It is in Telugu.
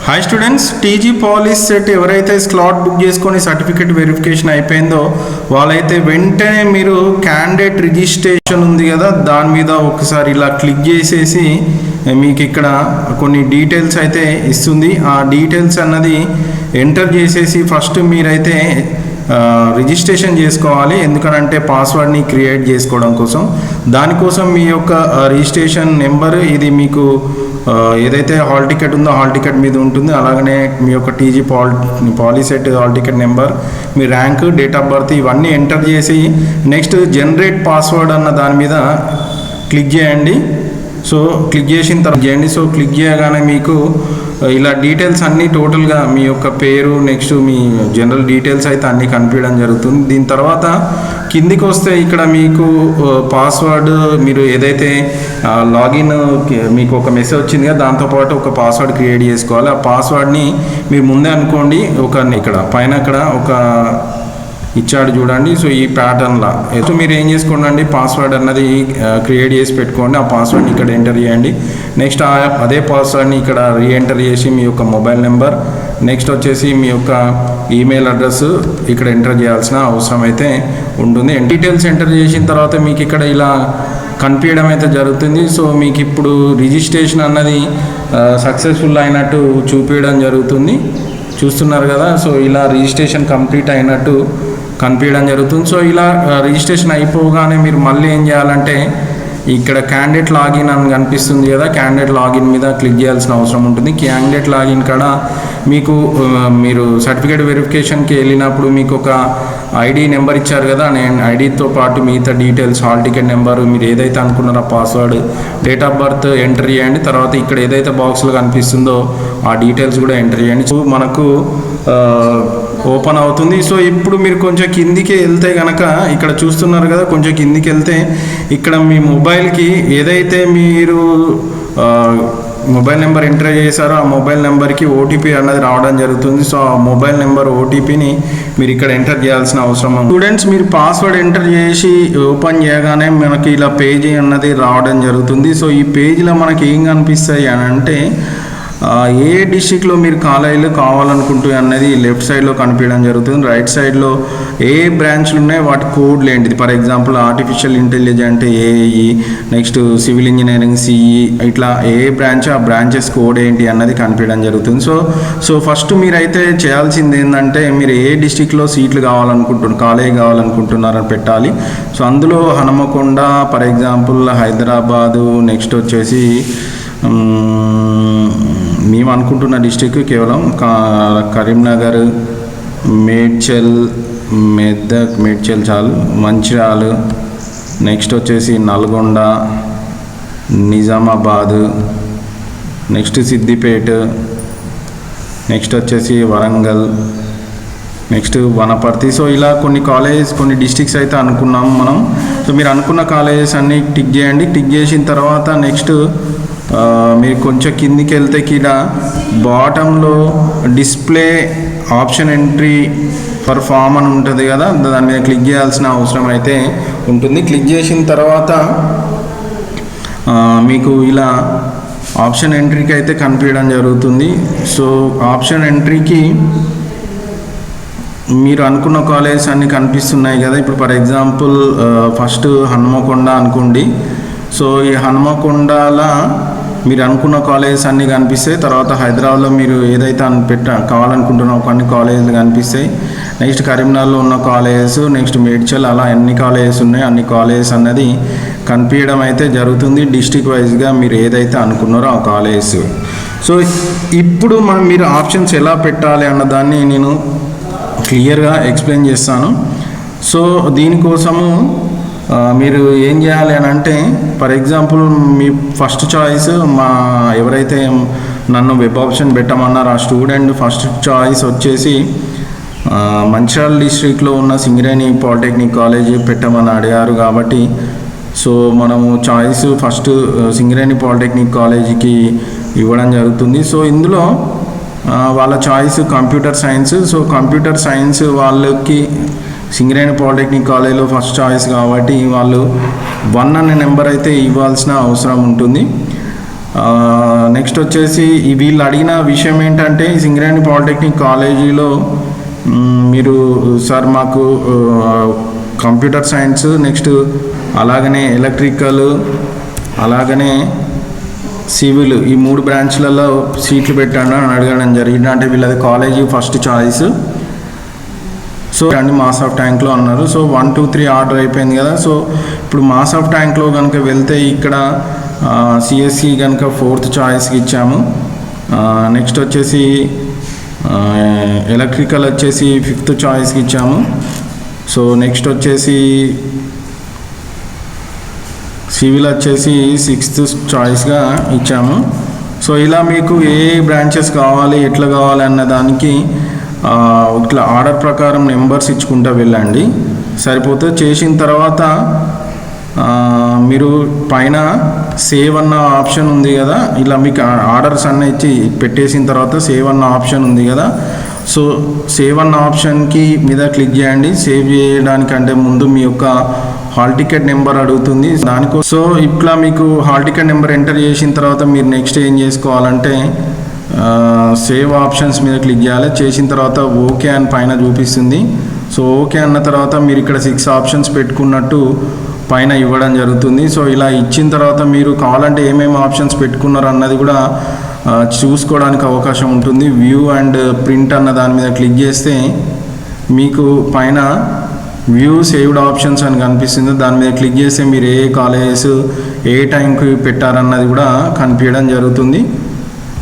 Hi students, TG polish set ఎవరైతే స్లాట్ బుక్ చేసుకొని సర్టిఫికేట్ వెరిఫికేషన్ అయిపోయిందో వాళ్ళైతే వెంటనే మీరు క్యాండిడేట్ రిజిస్ట్రేషన్ ఉంది కదా, దాని మీద ఒకసారి ఇలా క్లిక్ చేసేసి మీకు ఇక్కడ కొన్ని డీటెయిల్స్ అయితే ఇస్తుంది. ఆ డీటెయిల్స్ అన్నది ఎంటర్ చేసేసి ఫస్ట్ మీరైతే రిజిస్ట్రేషన్ చేసుకోవాలి. ఎందుకనంటే పాస్వర్డ్ని క్రియేట్ చేసుకోవడం కోసం. దానికోసం మీ యొక్క రిజిస్ట్రేషన్ నెంబర్ ఇది మీకు ఏదైతే హాల్ టికెట్ ఉందో హాల్ టికెట్ మీద ఉంటుంది. అలాగనే మీ యొక్క TG POLYCET hall ticket number, me rank, date of birth ఇవన్నీ ఎంటర్ చేసి నెక్స్ట్ జనరేట్ పాస్వర్డ్ అన్న దాని మీద క్లిక్ చేయండి. సో క్లిక్ చేసిన తర్వాత చేయండి. సో క్లిక్ చేయగానే మీకు ఇలా డీటెయిల్స్ అన్నీ టోటల్గా మీ యొక్క పేరు, నెక్స్ట్ మీ జనరల్ డీటెయిల్స్ అయితే అన్నీ కనిపించడం జరుగుతుంది. దీని తర్వాత కిందికి వస్తే ఇక్కడ మీకు పాస్వర్డ్ మీరు ఏదైతే లాగిన్ మీకు ఒక మెసేజ్ వచ్చింది కదా, దాంతోపాటు ఒక పాస్వర్డ్ క్రియేట్ చేసుకోవాలి. ఆ పాస్వర్డ్ని మీరు ముందే అనుకోండి. ఇక్కడ పైన అక్కడ ఒక ఇచ్చాడు చూడండి. సో ఈ ప్యాటర్న్లా అయితే మీరు ఏం చేసుకోండి, పాస్వర్డ్ అన్నది క్రియేట్ చేసి పెట్టుకోండి. ఆ పాస్వర్డ్ని ఇక్కడ ఎంటర్ చేయండి. నెక్స్ట్ అదే పాస్వర్డ్ని ఇక్కడ రీఎంటర్ చేసి మీ యొక్క మొబైల్ నెంబర్, నెక్స్ట్ వచ్చేసి మీ యొక్క ఈమెయిల్ అడ్రస్ ఇక్కడ ఎంటర్ చేయాల్సిన అవసరం అయితే ఉంటుంది. డీటెయిల్స్ ఎంటర్ చేసిన తర్వాత మీకు ఇక్కడ ఇలా కనిపించడం అయితే జరుగుతుంది. సో మీకు ఇప్పుడు రిజిస్ట్రేషన్ అన్నది సక్సెస్ఫుల్ అయినట్టు చూపించడం జరుగుతుంది. చూస్తున్నారు కదా. సో ఇలా రిజిస్ట్రేషన్ కంప్లీట్ అయినట్టు కనిపించడం జరుగుతుంది. సో ఇలా రిజిస్ట్రేషన్ అయిపోగానే మీరు మళ్ళీ ఏం చేయాలంటే ఇక్కడ క్యాండిడేట్ లాగిన్ అని కనిపిస్తుంది కదా, క్యాండిడేట్ లాగిన్ మీద క్లిక్ చేయాల్సిన అవసరం ఉంటుంది. క్యాండిడేట్ లాగిన్ కాడ మీకు మీరు సర్టిఫికేట్ వెరిఫికేషన్కి వెళ్ళినప్పుడు మీకు ఒక ఐడి నెంబర్ ఇచ్చారు కదా, నేను ఐడితో పాటు మిగతా డీటెయిల్స్, హాల్ టికెట్ నెంబరు, మీరు ఏదైతే అనుకున్నారో password, date of birth enter చేయండి. తర్వాత ఇక్కడ ఏదైతే బాక్స్లో కనిపిస్తుందో ఆ డీటెయిల్స్ కూడా ఎంటర్ చేయండి. సో మనకు ఓపెన్ అవుతుంది. సో ఇప్పుడు మీరు కొంచెం కిందికి వెళ్తే కనుక ఇక్కడ చూస్తున్నారు కదా, కొంచెం కిందికి వెళ్తే ఇక్కడ మీ మొబైల్కి ఏదైతే మీరు మొబైల్ నెంబర్ ఎంటర్ చేశారో ఆ మొబైల్ నెంబర్కి ఓటీపీ అన్నది రావడం జరుగుతుంది. సో ఆ మొబైల్ నెంబర్ ఓటీపీని మీరు ఇక్కడ ఎంటర్ చేయాల్సిన అవసరం ఉంది. స్టూడెంట్స్, మీరు పాస్వర్డ్ ఎంటర్ చేసి ఓపెన్ చేయగానే మనకి ఇలా పేజీ అన్నది రావడం జరుగుతుంది. సో ఈ పేజీలో మనకి ఏం కనిపిస్తాయి అని అంటే ఏ డిస్ట్రిక్ట్లో మీరు కాలేజీలు కావాలనుకుంటూ అన్నది లెఫ్ట్ సైడ్లో కనిపించడం జరుగుతుంది. రైట్ సైడ్లో ఏ బ్రాంచ్లు ఉన్నాయి వాటి కోడ్లు ఏంటిది, for example artificial intelligent AE, next civil engineering CE, ఇట్లా ఏ బ్రాంచ్ ఆ బ్రాంచెస్ కోడ్ ఏంటి అన్నది కనిపించడం జరుగుతుంది. సో ఫస్ట్ మీరైతే చేయాల్సింది ఏంటంటే మీరు ఏ డిస్ట్రిక్ట్లో సీట్లు కాలేజ్ కావాలనుకుంటున్నారని పెట్టాలి. సో అందులో Hanamkonda, for example Hyderabad, next వచ్చేసి మేము అనుకుంటున్న డిస్టిక్ కేవలం కరీంనగర్, మేడ్చల్ చాలు, మంచిర్యాల, నెక్స్ట్ వచ్చేసి నల్గొండ, నిజామాబాద్, నెక్స్ట్ సిద్దిపేట, నెక్స్ట్ వచ్చేసి వరంగల్, నెక్స్ట్ వనపర్తి. సో ఇలా కొన్ని డిస్ట్రిక్ట్స్ అయితే అనుకున్నాం మనం. సో మీరు అనుకున్న కాలేజెస్ అన్నీ టిక్ చేయండి. టిక్ చేసిన తర్వాత నెక్స్ట్ మీరు కొంచెం కిందికి వెళ్తే కింద బాటంలో display option entry for form అని ఉంటుంది కదా, దాని మీద క్లిక్ చేయాల్సిన అవసరం అయితే ఉంటుంది. క్లిక్ చేసిన తర్వాత మీకు ఇలా ఆప్షన్ ఎంట్రీకి అయితే కనిపించడం జరుగుతుంది. సో ఆప్షన్ ఎంట్రీకి మీరు అనుకున్న కాలేజెస్ అన్నీ కనిపిస్తున్నాయి కదా. ఇప్పుడు ఫర్ ఎగ్జాంపుల్ ఫస్ట్ హనుమకొండ అనుకోండి. సో ఈ హనుమకొండలో మీరు అనుకున్న కాలేజెస్ అన్నీ కనిపిస్తాయి. తర్వాత హైదరాబాద్లో మీరు ఏదైతే కావాలనుకుంటున్నా కొన్ని కాలేజీలు కనిపిస్తాయి. నెక్స్ట్ కరీంనగర్లో ఉన్న కాలేజెస్, నెక్స్ట్ మేడ్చల్, అలా ఎన్ని కాలేజెస్ ఉన్నాయి అన్ని కాలేజెస్ అన్నది కనిపించడం అయితే జరుగుతుంది. డిస్ట్రిక్ట్ వైజ్గా మీరు ఏదైతే అనుకున్నారో ఆ కాలేజెస్. సో ఇప్పుడు మీరు ఆప్షన్స్ ఎలా పెట్టాలి అన్నదాన్ని నేను క్లియర్గా ఎక్స్ప్లెయిన్ చేస్తాను. సో దీనికోసము మీరు ఏం చేయాలి అని అంటే, for example me first choice ఎవరైతే నన్ను వెబ్ ఆప్షన్ పెట్టమన్నారు ఆ స్టూడెంట్ ఫస్ట్ చాయిస్ వచ్చేసి మంచిర్యాల డిస్ట్రిక్ట్లో ఉన్న సింగరేణి పాలిటెక్నిక్ కాలేజ్ పెట్టమని అడిగారు కాబట్టి సో మనము చాయిస్ ఫస్ట్ సింగరేణి పాలిటెక్నిక్ కాలేజీకి ఇవ్వడం జరుగుతుంది. సో ఇందులో వాళ్ళ choice computer science. So computer science వాళ్ళకి సింగరేణి పాలిటెక్నిక్ కాలేజీలో ఫస్ట్ చాయిస్ కాబట్టి వాళ్ళు 1 అనే నెంబర్ అయితే ఇవ్వాల్సిన అవసరం ఉంటుంది. నెక్స్ట్ వచ్చేసి వీళ్ళు అడిగిన విషయం ఏంటంటే సింగరేణి పాలిటెక్నిక్ కాలేజీలో మీరు సార్ మాకు కంప్యూటర్ సైన్స్ నెక్స్ట్ అలాగనే ఎలక్ట్రికల్ అలాగనే సివిల్ ఈ 3 బ్రాంచ్లలో సీట్లు పెట్టండి అని అడగడం జరిగింది. అంటే వీళ్ళది కాలేజీ ఫస్ట్ చాయిస్. సో అండి మాస్ ఆఫ్ ట్యాంక్లో అన్నారు. సో 1, 2, 3 ఆర్డర్ అయిపోయింది కదా. సో ఇప్పుడు మాస్ ఆఫ్ ట్యాంక్లో కనుక వెళ్తే ఇక్కడ సిఎస్సి కనుక 4th చాయిస్కి ఇచ్చాము. నెక్స్ట్ వచ్చేసి ఎలక్ట్రికల్ వచ్చేసి 5th చాయిస్కి ఇచ్చాము. సో నెక్స్ట్ వచ్చేసి సివిల్ వచ్చేసి 6th చాయిస్గా ఇచ్చాము. సో ఇలా మీకు ఏ బ్రాంచెస్ కావాలి ఎట్లా కావాలి అన్న దానికి ఇట్లా ఆర్డర్ ప్రకారం నెంబర్స్ ఇచ్చుకుంటూ వెళ్ళండి సరిపోతే. చేసిన తర్వాత మీరు పైన సేవ్ అన్న ఆప్షన్ ఉంది కదా, ఇలా మీకు ఆర్డర్స్ అన్న ఇచ్చి పెట్టేసిన తర్వాత సేవ్ అన్న ఆప్షన్ ఉంది కదా. సో సేవ్ అన్న ఆప్షన్కి మీద క్లిక్ చేయండి. సేవ్ చేయడానికంటే ముందు మీ యొక్క హాల్ టికెట్ నెంబర్ అడుగుతుంది దానికోసం. సో ఇట్లా మీకు హాల్ టికెట్ నెంబర్ ఎంటర్ చేసిన తర్వాత మీరు నెక్స్ట్ ఏం చేసుకోవాలంటే సేవ్ ఆప్షన్స్ మీద క్లిక్ చేయాలి. చేసిన తర్వాత ఓకే అని పైన చూపిస్తుంది. సో ఓకే అన్న తర్వాత మీరు ఇక్కడ 6 ఆప్షన్స్ పెట్టుకున్నట్టు పైన ఇవ్వడం జరుగుతుంది. సో ఇలా ఇచ్చిన తర్వాత మీరు కావాలంటే ఏమేమి ఆప్షన్స్ పెట్టుకున్నారు అన్నది కూడా చూసుకోవడానికి అవకాశం ఉంటుంది. వ్యూ అండ్ ప్రింట్ అన్న దాని మీద క్లిక్ చేస్తే మీకు పైన వ్యూ సేవ్డ్ ఆప్షన్స్ అని కనిపిస్తుంది. దాని మీద క్లిక్ చేస్తే మీరు ఏ కాలేజెస్ ఏ టైంకి పెట్టారన్నది కూడా కనిపించడం జరుగుతుంది.